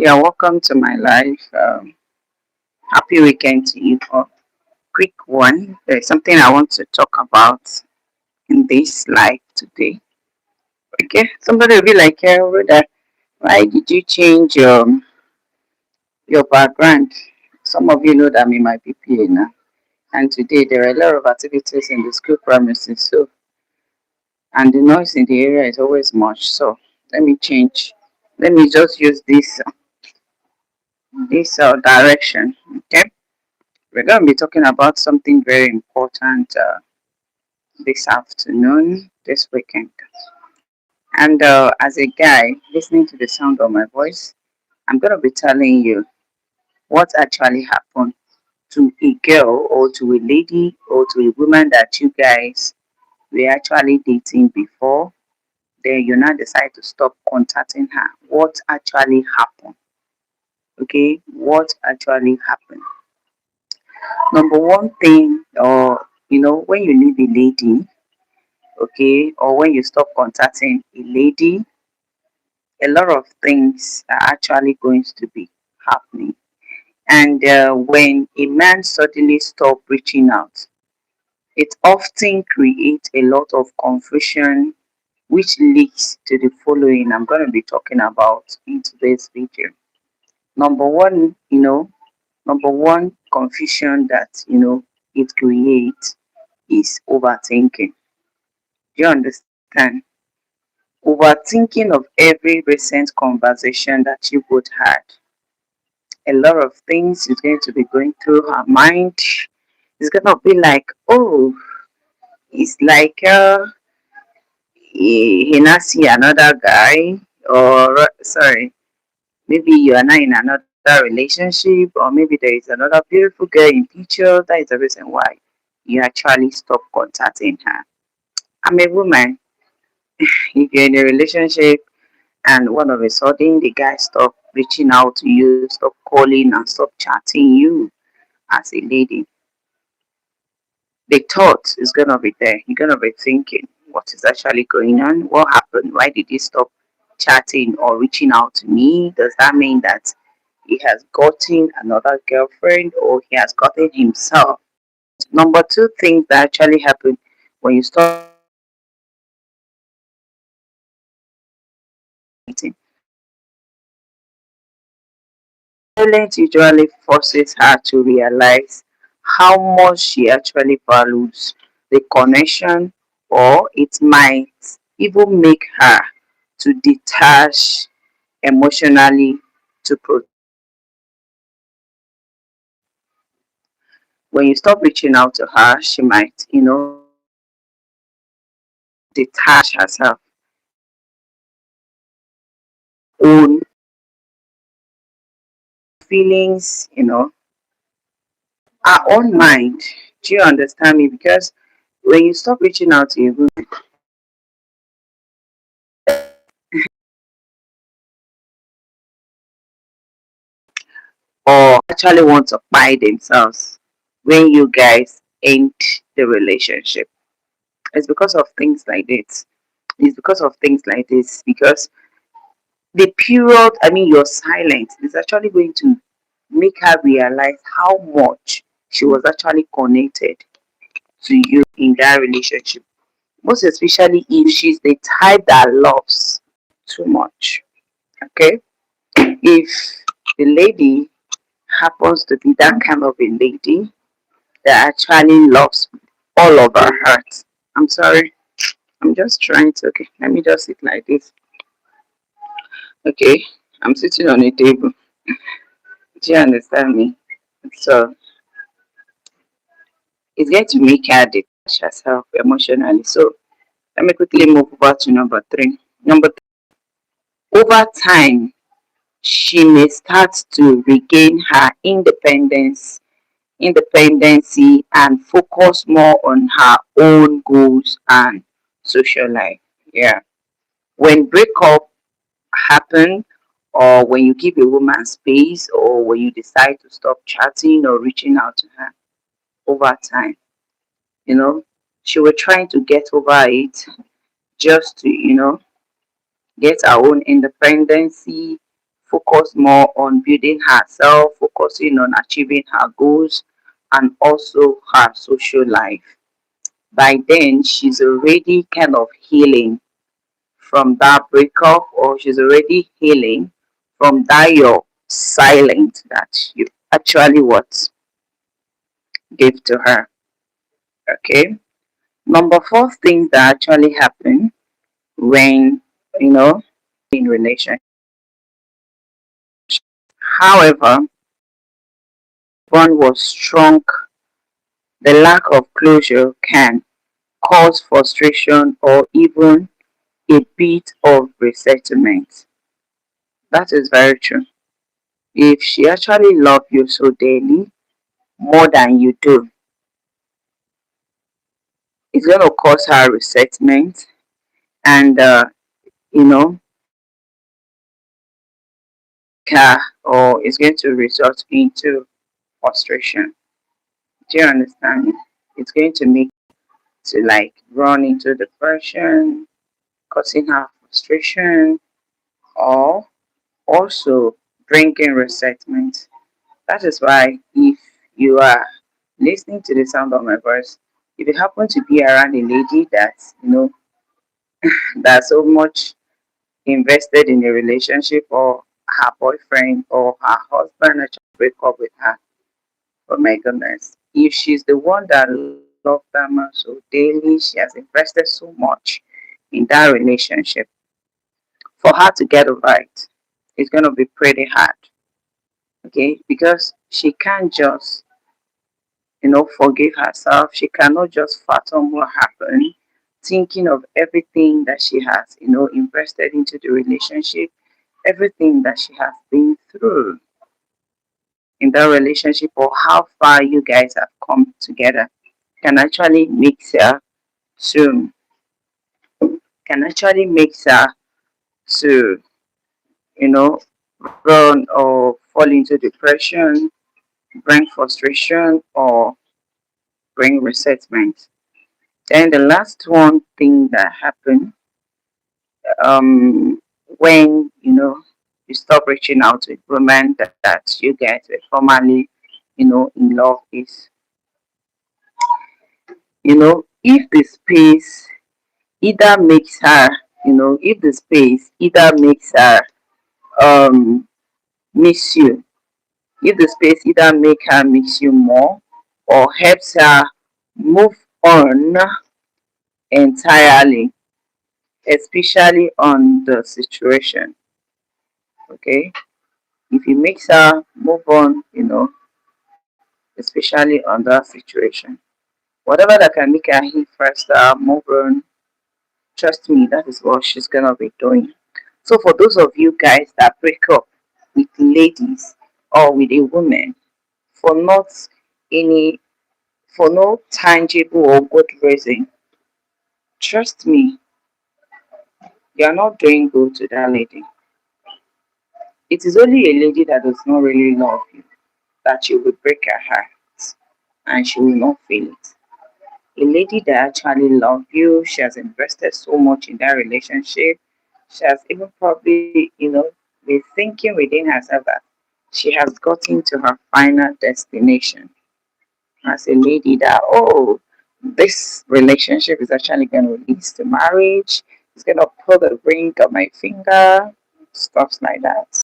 Yeah, welcome to my life. Happy weekend to you all. Quick one. There's something I want to talk about in this life today. Okay, somebody will be like, "Yeah, Rhoda, why did you change your background?" Some of you know that I'm in my PPA now, and today there are a lot of activities in the school premises. So, and the noise in the area is always much. So, let me change. Let me just use this direction. Okay. We're going to be talking about something very important this afternoon, this weekend. And as a guy listening to the sound of my voice, I'm going to be telling you what actually happened to a girl or to a lady or to a woman that you guys were actually dating before. Then you now decide to stop contacting her. What actually happened? Okay, what actually happened? Number one thing, or when you leave a lady, okay, or when you stop contacting a lady, a lot of things are actually going to be happening. And when a man suddenly stop reaching out, it often creates a lot of confusion, which leads to the following I'm going to be talking about in today's video. Number one, number one confusion that it creates is overthinking. Do you understand? Overthinking of every recent conversation that you both had. A lot of things is going to be going through her mind. It's gonna be like, oh, it's like he not see another guy, or sorry, maybe you are not in another relationship, or maybe there is another beautiful girl in picture. That is the reason why you actually stop contacting her. I'm a woman. If you're in a relationship and all of a sudden the guy stop reaching out to you, stop calling and stop chatting you as a lady, the thought is gonna be there. You're gonna be thinking, what is actually going on? What happened? Why did he stop chatting or reaching out to me? Does that mean that he has gotten another girlfriend or he has gotten himself? Number two things that actually happen when you stop dating. Silence usually forces her to realize how much she actually values the connection, or it might even make her to detach emotionally to when you stop reaching out to her, she might, detach herself own feelings, her own mind. Do you understand me? Because when you stop reaching out to a woman, or actually want to buy themselves when you guys end the relationship. It's because of things like this. It's because of things like this. Because the period, I mean, your silence is actually going to make her realize how much she was actually connected to you in that relationship. Most especially if she's the type that loves too much. Okay? If the lady happens to be that kind of a lady that actually loves all of her heart. I'm sorry. I'm just trying to, okay, let me just sit like this. Okay, I'm sitting on a table. Do you understand me? So it's going to make her detach herself emotionally. So let me quickly move over to number three. Number three, over time, she may start to regain her independency and focus more on her own goals and social life. Yeah. When breakup happen, or when you give a woman space, or when you decide to stop chatting or reaching out to her over time, you know, she was trying to get over it, just to, get her own independency, focus more on building herself, focusing on achieving her goals, and also her social life. By then, she's already kind of healing from that breakup, or she's already healing from that your silence that you actually what gave to her. Okay. Number four thing that actually happen when you know in relation. However, one was strong, the lack of closure can cause frustration or even a bit of resentment. That is very true. If she actually loves you so dearly, more than you do, it's going to cause her resentment and, you know, her, or it's going to result into frustration. Do you understand me? It's going to make to like run into depression, causing her frustration, or also bringing resentment. That is why if you are listening to the sound of my voice, if you happen to be around a lady that's that's so much invested in a relationship, or her boyfriend or her husband actually break up with her, oh my goodness, if she's the one that loved that man so daily, she has invested so much in that relationship, for her to get it right, it's going to be pretty hard. Okay, because she can't just forgive herself. She cannot just fathom what happened, thinking of everything that she has invested into the relationship, everything that she has been through in that relationship, or how far you guys have come together, can actually make her to can actually make her to you know run or fall into depression, bring frustration, or bring resentment. Then the last one thing that happened, um, when you stop reaching out to a woman that you guys were formerly in love, is if the space either makes her if the space either makes her um miss you, if the space either make her miss you more, or helps her move on entirely, especially on the situation. Okay, if it makes her move on, especially on that situation, whatever that can make her hit first, move on, trust me, that is what she's gonna be doing. So for those of you guys that break up with ladies or with a woman for not any for no tangible or good reason, trust me, you are not doing good to that lady. It is only a lady that does not really love you that you will break her heart and she will not feel it. A lady that actually loves you, she has invested so much in that relationship. She has even probably, been thinking within herself that she has gotten to her final destination as a lady, that, oh, this relationship is actually going to lead to marriage. It's going to put a ring on my finger, stuff like that.